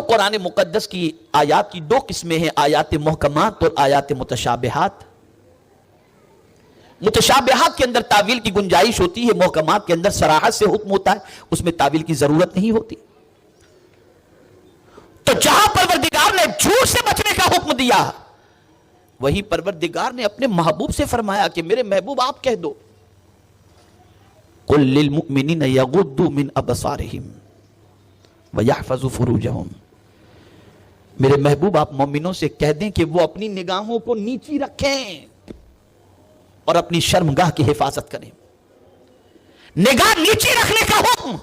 قرآن مقدس کی آیات کی دو قسمیں ہیں، آیات محکمات اور آیات متشابہات۔ متشابہات کے اندر تعویل کی گنجائش ہوتی ہے، محکمات کے اندر صراحت سے حکم ہوتا ہے، اس میں تعویل کی ضرورت نہیں ہوتی۔ تو جہاں پروردگار نے جھوٹ سے بچنے کا حکم دیا، وہی پروردگار نے اپنے محبوب سے فرمایا کہ میرے محبوب آپ کہہ دو، قُل لِّلْمُؤْمِنِينَ يَغُضُّوا مِنْ أَبْصَارِهِمْ وَيَحْفَظُوا فُرُوجَهُمْ۔ میرے محبوب آپ مومنوں سے کہہ دیں کہ وہ اپنی نگاہوں کو نیچی رکھیں اور اپنی شرمگاہ کی حفاظت کریں۔ نگاہ نیچی رکھنے کا حکم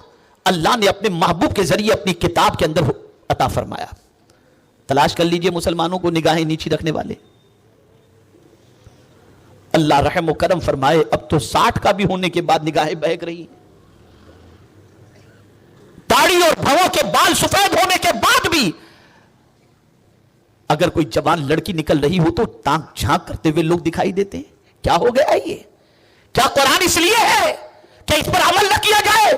اللہ نے اپنے محبوب کے ذریعے اپنی کتاب کے اندر عطا فرمایا۔ تلاش کر لیجئے مسلمانوں کو نگاہیں نیچی رکھنے والے۔ اللہ رحم و کرم فرمائے، اب تو 60 کا بھی ہونے کے بعد نگاہیں بہک رہی، داڑھی اور بھووں کے بال سفید ہونے کے بعد بھی اگر کوئی جوان لڑکی نکل رہی ہو تو ٹانک جھانک کرتے ہوئے لوگ دکھائی دیتے ہیں۔ کیا ہو گیا یہ؟ کیا قرآن اس لیے ہے کہ اس پر عمل نہ کیا جائے؟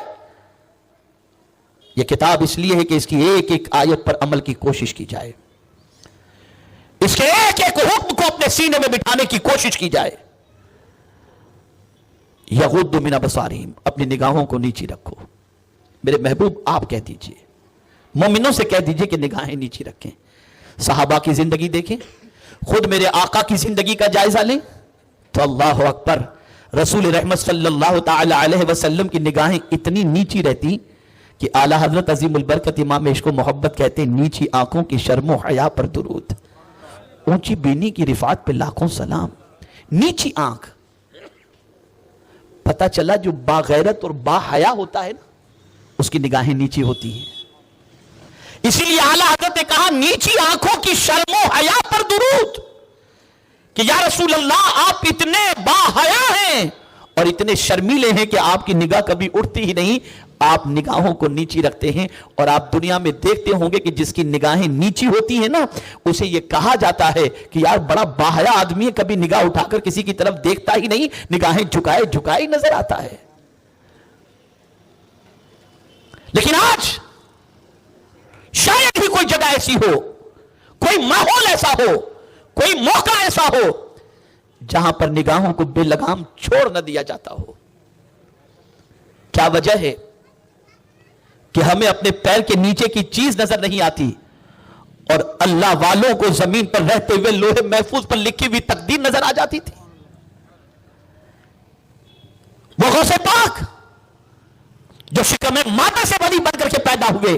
یہ کتاب اس لیے ہے کہ اس کی ایک ایک آیت پر عمل کی کوشش کی جائے، اس کے ایک ایک حکم کو اپنے سینے میں بٹھانے کی کوشش کی جائے۔ یغض من ابصارہم، اپنی نگاہوں کو نیچی رکھو۔ میرے محبوب آپ کہہ دیجئے، مومنوں سے کہہ دیجئے کہ نگاہیں نیچی رکھیں۔ صحابہ کی زندگی دیکھیں، خود میرے آقا کی زندگی کا جائزہ لیں تو اللہ اکبر، رسول رحمت صلی اللہ تعالی علیہ وسلم کی نگاہیں اتنی نیچی رہتی کہ اعلیٰ حضرت عظیم البرکت امام عشق و محبت کہتے ہیں، نیچی آنکھوں کی شرم و حیا پر درود، اونچی بینی کی رفعت پہ لاکھوں سلام۔ نیچی آنکھ، پتہ چلا جو باغیرت اور باحیا ہوتا ہے نا، اس کی نگاہیں نیچی ہوتی ہیں۔ اسی لیے اعلیٰ حضرت نے کہا نیچی آنکھوں کی شرم و حیا پر درود، کہ یا رسول اللہ آپ اتنے باحیا ہیں اور اتنے شرمیلے ہیں کہ آپ کی نگاہ کبھی اٹھتی ہی نہیں، آپ نگاہوں کو نیچی رکھتے ہیں۔ اور آپ دنیا میں دیکھتے ہوں گے کہ جس کی نگاہیں نیچی ہوتی ہیں نا، اسے یہ کہا جاتا ہے کہ یار بڑا باحیا آدمی ہے، کبھی نگاہ اٹھا کر کسی کی طرف دیکھتا ہی نہیں، نگاہیں جھکائے جھکائے نظر آتا ہے۔ لیکن آج شاید ہی کوئی جگہ ایسی ہو، کوئی ماحول ایسا ہو، کوئی موقع ایسا ہو جہاں پر نگاہوں کو بے لگام چھوڑ نہ دیا جاتا ہو۔ کیا وجہ ہے؟ کہ ہمیں اپنے پیر کے نیچے کی چیز نظر نہیں آتی، اور اللہ والوں کو زمین پر رہتے ہوئے لوہے محفوظ پر لکھی ہوئی تقدیر نظر آ جاتی تھی۔ وہ غوث پاک جو شکم مادہ سے بنی بن کر کے پیدا ہوئے،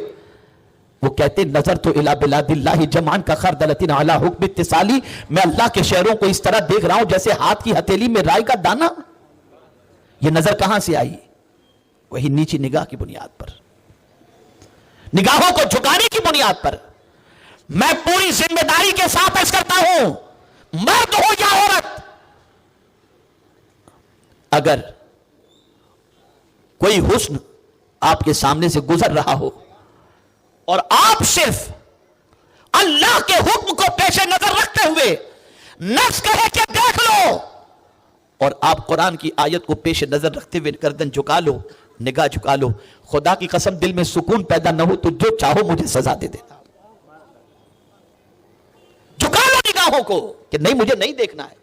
وہ کہتے نظر تو الی بلاد اللہ جمعن کا خردلۃ علی حکم اتصالی، میں اللہ کے شہروں کو اس طرح دیکھ رہا ہوں جیسے ہاتھ کی ہتھیلی میں رائی کا دانہ۔ یہ نظر کہاں سے آئی؟ وہی نیچی نگاہ کی بنیاد پر، نگاہوں کو جھکانے کی بنیاد پر۔ میں پوری ذمہ داری کے ساتھ عرض کرتا ہوں، مرد ہو یا عورت، اگر کوئی حسن آپ کے سامنے سے گزر رہا ہو اور آپ صرف اللہ کے حکم کو پیش نظر رکھتے ہوئے نفس کہے کہ دیکھ لو، اور آپ قرآن کی آیت کو پیش نظر رکھتے ہوئے گردن جھکا لو، نگاہ جھکا لو، خدا کی قسم دل میں سکون پیدا نہ ہو تو جو چاہو مجھے سزا دے دینا۔ جھکا لو نگاہوں کو کہ نہیں، مجھے نہیں دیکھنا ہے،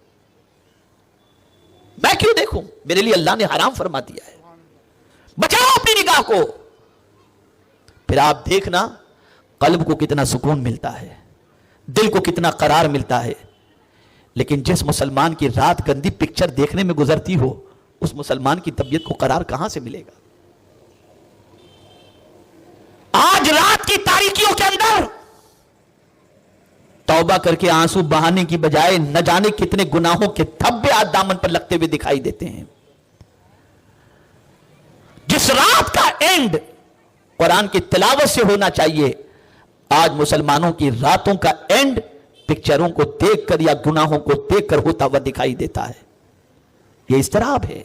میں کیوں دیکھوں؟ میرے لیے اللہ نے حرام فرما دیا ہے۔ بچاؤ اپنی نگاہ کو، پھر آپ دیکھنا قلب کو کتنا سکون ملتا ہے، دل کو کتنا قرار ملتا ہے۔ لیکن جس مسلمان کی رات گندی پکچر دیکھنے میں گزرتی ہو، اس مسلمان کی طبیعت کو قرار کہاں سے ملے گا؟ آج رات کی تاریکیوں کے اندر توبہ کر کے آنسو بہانے کی بجائے نہ جانے کتنے گناہوں کے دھبے آج دامن پر لگتے ہوئے دکھائی دیتے ہیں۔ جس رات کا اینڈ قرآن کی تلاوت سے ہونا چاہیے، آج مسلمانوں کی راتوں کا اینڈ پکچروں کو دیکھ کر یا گناہوں کو دیکھ کر ہوتا ہوا دکھائی دیتا ہے۔ یہ اضطراب ہے،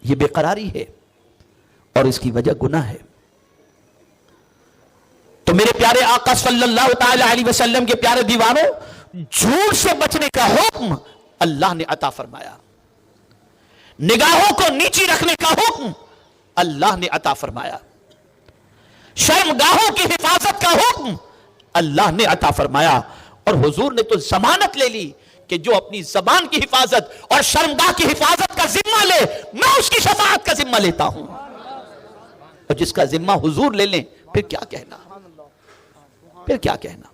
یہ بے قراری ہے، اور اس کی وجہ گناہ ہے۔ تو میرے پیارے آقا صلی اللہ تعالی علیہ وسلم کے پیارے دیوانوں، جھوٹ سے بچنے کا حکم اللہ نے عطا فرمایا، نگاہوں کو نیچی رکھنے کا حکم اللہ نے عطا فرمایا، شرمگاہوں کی حفاظت کا حکم اللہ نے عطا فرمایا. اور حضور نے تو ضمانت لے لی کہ جو اپنی زبان کی حفاظت اور شرمگاہ کی حفاظت کا ذمہ لے میں اس کی شفاعت کا ذمہ لیتا ہوں. اور جس کا ذمہ حضور لے لیں پھر کیا کہنا, پھر کیا کہنا.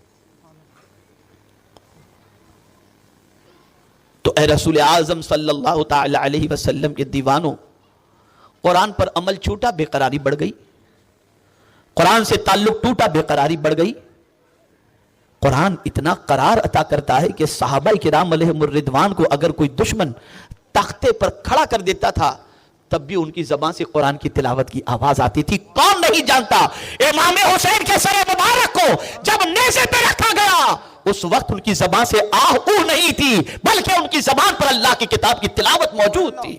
تو اے رسول اعظم صلی اللہ تعالی علیہ وسلم کے دیوانوں, قرآن پر عمل چھوٹا, بے قراری بڑھ گئی. قرآن سے تعلق ٹوٹا, بے قراری بڑھ گئی. قرآن اتنا قرار عطا کرتا ہے کہ صحابہ کرام علیہم الرضوان کو اگر کوئی دشمن تختے پر کھڑا کر دیتا تھا تب بھی ان کی زبان سے قرآن کی تلاوت کی آواز آتی تھی. کون نہیں جانتا امام حسین کے سر مبارک کو جب نیزے پہ رکھا گیا اس وقت ان کی زبان سے آہ اوہ نہیں تھی, بلکہ ان کی زبان پر اللہ کی کتاب کی تلاوت موجود تھی.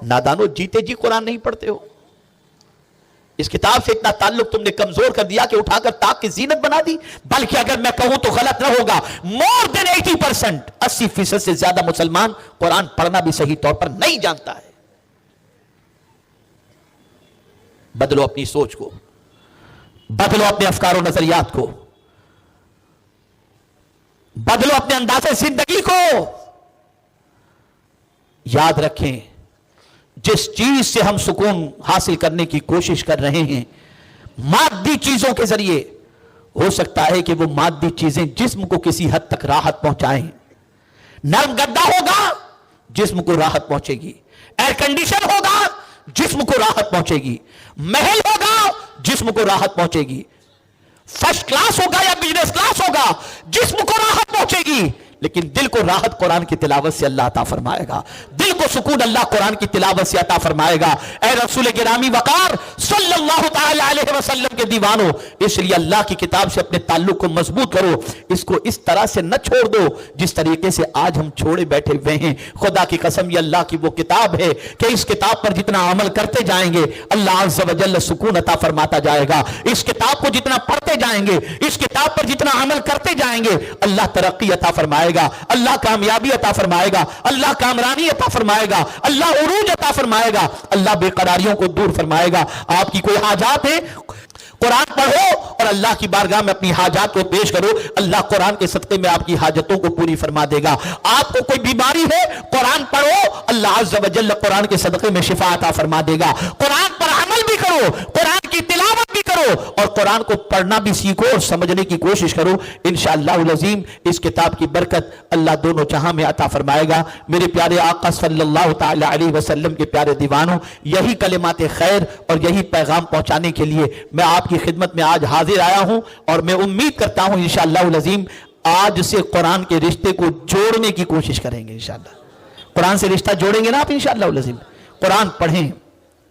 نادانو, جیتے جی قرآن نہیں پڑھتے ہو. اس کتاب سے اتنا تعلق تم نے کمزور کر دیا کہ اٹھا کر طاق کی زینت بنا دی. بلکہ اگر میں کہوں تو غلط نہ ہوگا, مور دین 80%, 80% سے زیادہ مسلمان قرآن پڑھنا بھی صحیح طور پر نہیں جانتا ہے. بدلو اپنی سوچ کو, بدلو اپنے افکار و نظریات کو, بدلو اپنے انداز زندگی کو. یاد رکھیں جس چیز سے ہم سکون حاصل کرنے کی کوشش کر رہے ہیں مادی چیزوں کے ذریعے, ہو سکتا ہے کہ وہ مادی چیزیں جسم کو کسی حد تک راحت پہنچائیں. نرم گدا ہوگا جسم کو راحت پہنچے گی, ایئر کنڈیشن ہوگا جسم کو راحت پہنچے گی, محل ہوگا جسم کو راحت پہنچے گی, فرسٹ کلاس ہوگا یا بزنس کلاس ہوگا جسم کو راحت پہنچے گی. لیکن دل کو راحت قرآن کی تلاوت سے اللہ عطا فرمائے گا, دل کو سکون اللہ قرآن کی تلاوت سے عطا فرمائے گا. اے رسول گرامی وقار صلی اللہ تعالی علیہ وسلم کے دیوانوں, اس لیے اللہ کی کتاب سے اپنے تعلق کو مضبوط کرو. اس کو اس طرح سے نہ چھوڑ دو جس طریقے سے آج ہم چھوڑے بیٹھے ہوئے ہیں. خدا کی قسم یہ اللہ کی وہ کتاب ہے کہ اس کتاب پر جتنا عمل کرتے جائیں گے اللہ عز و جل سکون عطا فرماتا جائے گا. اس کتاب کو جتنا پڑھتے جائیں گے, اس کتاب پر جتنا عمل کرتے جائیں گے اللہ ترقی عطا فرمائے گا, اللہ کامیابی عطا فرمائے گا, اللہ کامرانی عطا فرمائے گا, اللہ عروج عطا فرمائے گا, اللہ بے قراریوں کو دور فرمائے گا. آپ کی کوئی حاجات ہے قرآن پڑھو اور اللہ کی بارگاہ میں اپنی حاجات کو پیش کرو, اللہ قرآن کے صدقے میں آپ کی حاجتوں کو پوری فرما دے گا. آپ کو کوئی بیماری ہے قرآن پڑھو, اللہ عز و جل قرآن کے صدقے میں شفا عطا فرما دے گا. قرآن پر عمل بھی کرو, قرآن کی تلاوت بھی کرو اور قرآن کو پڑھنا بھی سیکھو اور سمجھنے کی کوشش کرو. انشاءاللہ العظیم اس کتاب کی برکت اللہ دونوں جہاں میں عطا فرمائے گا. میرے پیارے آقا صلی اللہ تعالی علیہ وسلم کے پیارے دیوانوں, یہی کلمات خیر اور یہی پیغام پہنچانے کے لیے میں آپ کی خدمت میں آج حاضر آیا ہوں. اور میں امید کرتا ہوں انشاءاللہ العظیم آج سے قرآن کے رشتے کو جوڑنے کی کوشش کریں گے. انشاءاللہ قرآن سے رشتہ جوڑیں گے نا آپ انشاءاللہ العظیم. قرآن پڑھیں,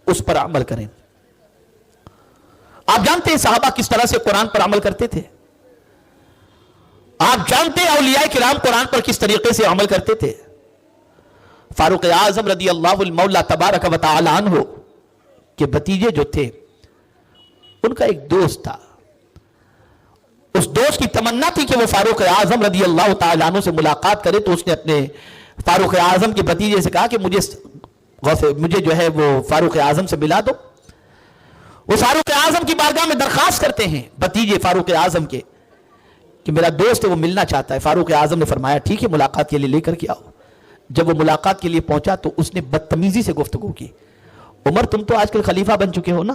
اس پر عمل کریں. آپ جانتے ہیں صحابہ کس طرح سے قرآن پر عمل کرتے تھے, آپ جانتے ہیں اولیاء کرام قرآن پر کس طریقے سے عمل کرتے تھے. فاروق اعظم رضی اللہ المولا تبارک و تعالی عنہ کے بھتیجے جو تھے ان کا ایک دوست تھا. اس دوست کی تمنا تھی کہ وہ فاروق اعظم رضی اللہ تعالیٰ عنہ سے ملاقات کرے, تو اس نے اپنے فاروق اعظم کے بھتیجے سے کہا کہ مجھے جو ہے وہ فاروق اعظم سے ملا دو. وہ فاروق اعظم کی بارگاہ میں درخواست کرتے ہیں بھتیجے فاروق اعظم کے کہ میرا دوست ہے وہ ملنا چاہتا ہے. فاروق اعظم نے فرمایا ٹھیک ہے ملاقات کے لیے لے کر کے آؤ. جب وہ ملاقات کے لیے پہنچا تو اس نے بدتمیزی سے گفتگو کی. عمر تم تو آج کل خلیفہ بن چکے ہو نا,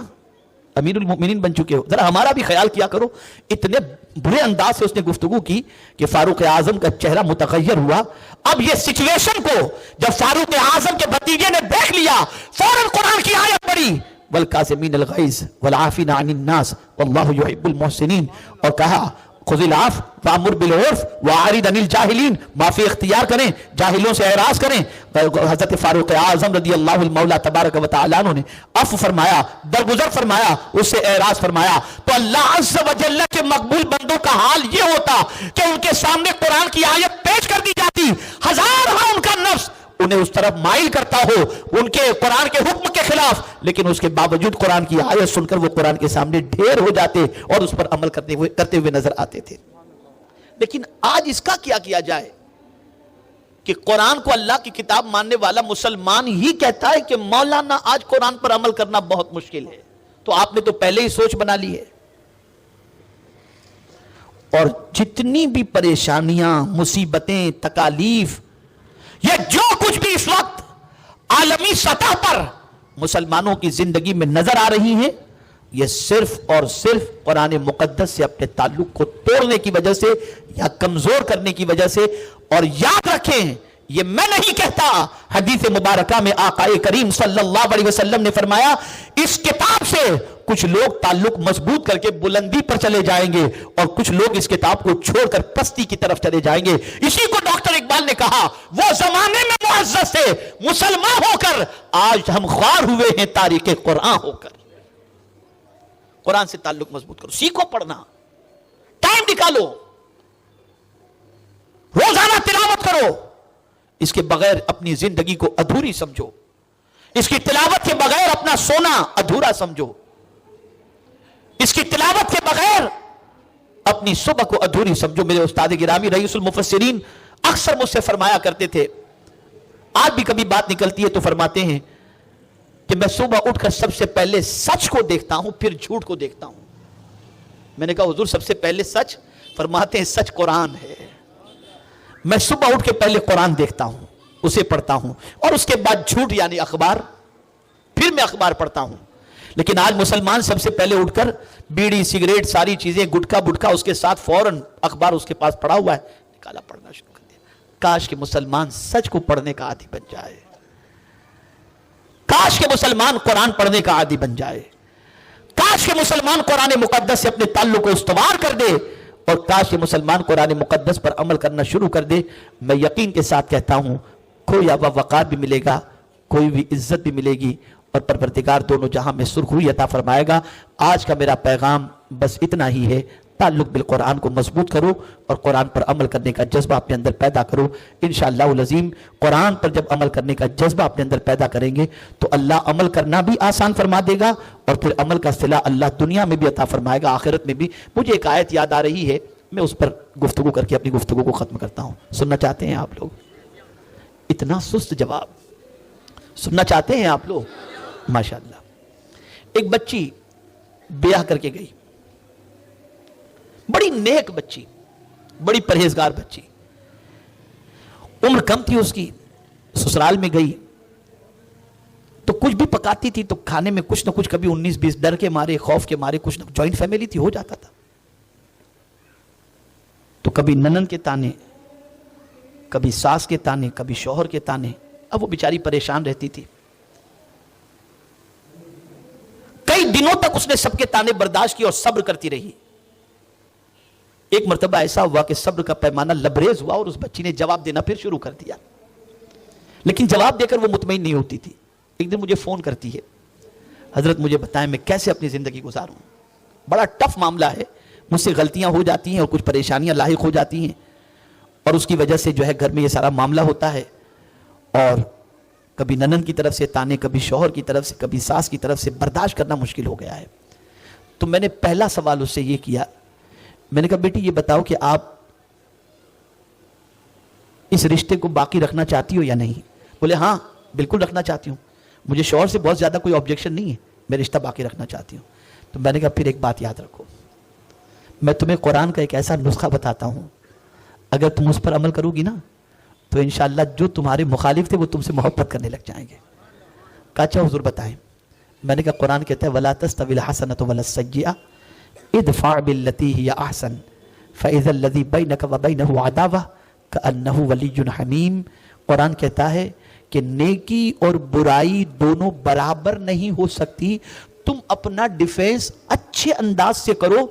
امیر المؤمنین بن چکے ہو, ذرا ہمارا بھی خیال کیا کرو. اتنے برے انداز سے اس نے گفتگو کی کہ فاروق اعظم کا چہرہ متغیر ہوا. اب یہ سچویشن کو جب فاروق اعظم کے بھتیجے نے دیکھ لیا فوراً قرآن کی آیت پڑھی والکاظمین الغیظ والعافین عن الناس واللہ یحب المحسنین, اور کہا خذ العفو وامر بالعرف واعرض عن الجاہلین, معافی اختیار کریں, جاہلوں سے اعراض کریں. حضرت فاروق اعظم رضی اللہ المولا تبارک و تعالی عنہ نے عفو فرمایا, درگزر فرمایا, اس سے اعراض فرمایا. تو اللہ عز و جل کے مقبول بندوں کا حال یہ ہوتا کہ ان کے سامنے قرآن کی آیت پیش کر دی جاتی, ہزارہا ان کا نفس انہیں اس طرف مائل کرتا ہو ان کے قرآن کے حکم کے خلاف, لیکن اس کے باوجود قرآن کی آیت سن کر وہ قرآن کے سامنے ڈھیر ہو جاتے اور اس پر عمل کرتے ہوئے نظر آتے تھے. لیکن آج اس کا کیا کیا جائے کہ قرآن کو اللہ کی کتاب ماننے والا مسلمان ہی کہتا ہے کہ مولانا آج قرآن پر عمل کرنا بہت مشکل ہے. تو آپ نے تو پہلے ہی سوچ بنا لی ہے, اور جتنی بھی پریشانیاں، مصیبتیں، تکالیف، یہ جو کچھ بھی اس وقت عالمی سطح پر مسلمانوں کی زندگی میں نظر آ رہی ہیں، یہ صرف اور صرف قرآن مقدس سے اپنے تعلق کو توڑنے کی وجہ سے یا کمزور کرنے کی وجہ سے. اور یاد رکھیں، یہ میں نہیں کہتا، حدیث مبارکہ میں آقا کریم صلی اللہ علیہ وسلم نے فرمایا اس کتاب سے کچھ لوگ تعلق مضبوط کر کے بلندی پر چلے جائیں گے اور کچھ لوگ اس کتاب کو چھوڑ کر پستی کی طرف چلے جائیں گے. اسی کو ڈاکٹر اقبال نے کہا، وہ زمانے میں معزز تھے مسلمان ہو کر، آج ہم خوار ہوئے ہیں تاریخ قرآن ہو کر. قرآن سے تعلق مضبوط کرو، سیکھو پڑھنا، ٹائم نکالو، روزانہ تلاوت کرو. اس کے بغیر اپنی زندگی کو ادھوری سمجھو، اس کی تلاوت کے بغیر اپنا سونا ادھورا سمجھو، اس کی تلاوت کے بغیر اپنی صبح کو ادھوری سمجھو. میرے استاد گرامی رئیس المفسرین اکثر مجھ سے فرمایا کرتے تھے، آج بھی کبھی بات نکلتی ہے تو فرماتے ہیں کہ میں صبح اٹھ کر سب سے پہلے سچ کو دیکھتا ہوں پھر جھوٹ کو دیکھتا ہوں. میں نے کہا حضور سب سے پہلے سچ؟ فرماتے ہیں سچ قرآن ہے. میں صبح اٹھ کے پہلے قرآن دیکھتا ہوں، اسے پڑھتا ہوں، اور اس کے بعد جھوٹ یعنی اخبار، پھر میں اخبار پڑھتا ہوں. لیکن آج مسلمان سب سے پہلے اٹھ کر بیڑی، سگریٹ، ساری چیزیں، گٹکا بٹکا، اس کے ساتھ فوراً اخبار اس کے پاس پڑا ہوا ہے، نکالا پڑھنا شروع کر دیا. کاش کہ مسلمان سچ کو پڑھنے کا عادی بن جائے، کاش کہ مسلمان قرآن پڑھنے کا عادی بن جائے، کاش کہ مسلمان قرآن مقدس سے اپنے تعلق کو استوار کر دے، اور کاش کہ مسلمان قرآن مقدس پر عمل کرنا شروع کر دے. میں یقین کے ساتھ کہتا ہوں کوئی وقار بھی ملے گا، کوئی بھی عزت بھی ملے گی، اور پروردگار دونوں جہاں میں سرخروئی عطا فرمائے گا. آج کا میرا پیغام بس اتنا ہی ہے، تعلق بالقرآن کو مضبوط کرو اور قرآن پر عمل کرنے کا جذبہ اپنے اندر پیدا کرو. انشاءاللہ العظیم قرآن پر جب عمل کرنے کا جذبہ اپنے اندر پیدا کریں گے تو اللہ عمل کرنا بھی آسان فرما دے گا، اور پھر عمل کا صلہ اللہ دنیا میں بھی عطا فرمائے گا، آخرت میں بھی. مجھے ایک آیت یاد آ رہی ہے، میں اس پر گفتگو کر کے اپنی گفتگو کو ختم کرتا ہوں. سننا چاہتے ہیں آپ لوگ؟ اتنا سست جواب. سننا چاہتے ہیں آپ لوگ؟ ماشاءاللہ. ایک بچی بیاہ کر کے گئی، بڑی نیک بچی، بڑی پرہیزگار بچی، عمر کم تھی اس کی. سسرال میں گئی تو کچھ بھی پکاتی تھی تو کھانے میں کچھ نہ کچھ، کبھی 19-20 ڈر کے مارے، خوف کے مارے، کچھ نہ، جوائنٹ فیملی تھی، ہو جاتا تھا. تو کبھی ننن کے تانے، کبھی ساس کے تانے، کبھی شوہر کے تانے. اب وہ بیچاری پریشان رہتی تھی. کئی دنوں تک اس نے سب کے تانے برداشت کی اور صبر کرتی رہی. ایک مرتبہ ایسا ہوا کہ صبر کا پیمانہ لبریز ہوا اور اس بچی نے جواب دینا پھر شروع کر دیا. لیکن جواب دے کر وہ مطمئن نہیں ہوتی تھی. ایک دن مجھے فون کرتی ہے، حضرت مجھے بتائیں میں کیسے اپنی زندگی گزاروں، بڑا ٹف معاملہ ہے، مجھ سے غلطیاں ہو جاتی ہیں اور کچھ پریشانیاں لاحق ہو جاتی ہیں، اور اس کی وجہ سے جو ہے گھر میں یہ سارا معاملہ ہوتا ہے، اور کبھی ننن کی طرف سے تانے، کبھی شوہر کی طرف سے، کبھی ساس کی طرف سے، برداشت کرنا مشکل ہو گیا ہے. تو میں نے پہلا سوال اس سے یہ کیا، میں نے کہا بیٹی یہ بتاؤ کہ آپ اس رشتے کو باقی رکھنا چاہتی ہو یا نہیں؟ بولے ہاں بالکل رکھنا چاہتی ہوں، مجھے شوہر سے بہت زیادہ کوئی آبجیکشن نہیں ہے، میں رشتہ باقی رکھنا چاہتی ہوں. تو میں نے کہا پھر ایک بات یاد رکھو، میں تمہیں قرآن کا ایک ایسا نسخہ بتاتا ہوں، اگر تم اس پر عمل کرو گی نا تو انشاءاللہ جو تمہارے مخالف تھے وہ تم سے محبت کرنے لگ جائیں گے. کہا اچھا حضور بتائیں. میں نے کہا قرآن کہتا ہے وَلَا تَسْتَوِي الْحَسَنَةُ وَلَا السَّيِّئَةُ اِدْفَعْ بِالَّتِي هِيَ أَحْسَنُ فَإِذَا الَّذِي بَيْنَكَ وَبَيْنَهُ عَدَاوَةٌ كَأَنَّهُ وَلِيٌّ حَمِيمٌ. قرآن کہتا ہے کہ نیکی اور برائی دونوں برابر نہیں ہو سکتی. تم اپنا ڈیفینس اچھے انداز سے کرو،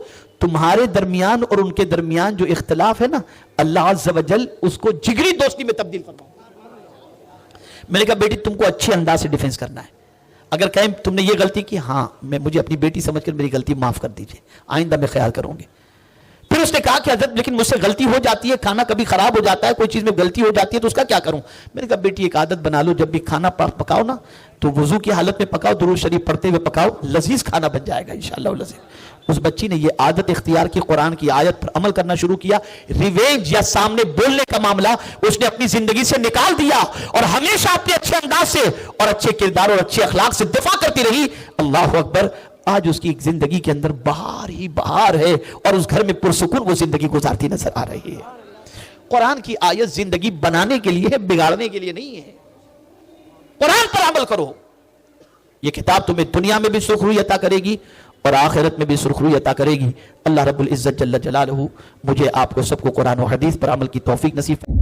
تمہارے درمیان اور ان کے درمیان جو اختلاف ہے نا، اللہ عز و جل اس کو جگری دوستی میں تبدیل فرماؤ. میں نے کہا بیٹی تم کو اچھے انداز سے ڈیفینس کرنا ہے. اگر کہیں تم نے یہ غلطی کی، ہاں مجھے اپنی بیٹی سمجھ کر میری غلطی معاف کر دیجئے، آئندہ میں خیال کروں گی. پھر اس نے کہا کہ حضرت لیکن مجھ سے غلطی ہو جاتی ہے، کھانا کبھی خراب ہو جاتا ہے، کوئی چیز میں غلطی ہو جاتی ہے تو اس کا کیا کروں؟ میں نے کہا بیٹی ایک عادت بنا لو، جب بھی کھانا پکاؤ نا تو وضو کی حالت میں پکاؤ، درود شریف پڑھتے ہوئے پکاؤ، لذیذ کھانا بن جائے گا انشاءاللہ العزیز. اس بچی نے یہ عادت اختیار کی، قرآن کی آیت پر عمل کرنا شروع کیا. ریونج یا سامنے بولنے کا معاملہ اس نے اپنی زندگی سے نکال دیا اور ہمیشہ اپنے اچھے انداز سے اور اچھے کردار اور اچھے اخلاق سے دفاع کرتی رہی. اللہ اکبر. آج اس کی ایک زندگی کے اندر بہار ہی بہار ہے اور اس گھر میں پرسکون وہ زندگی گزارتی نظر آ رہی ہے۔ قرآن کی آیت زندگی بنانے کے لیے ہے، بگاڑنے کے لیے نہیں ہے۔ قرآن پر عمل کرو، یہ کتاب تمہیں دنیا میں بھی سرخروئی عطا کرے گی اور آخرت میں بھی سرخروئی عطا کرے گی۔ اللہ رب العزت جل جلالہ مجھے آپ کو سب کو قرآن و حدیث پر عمل کی توفیق نصیب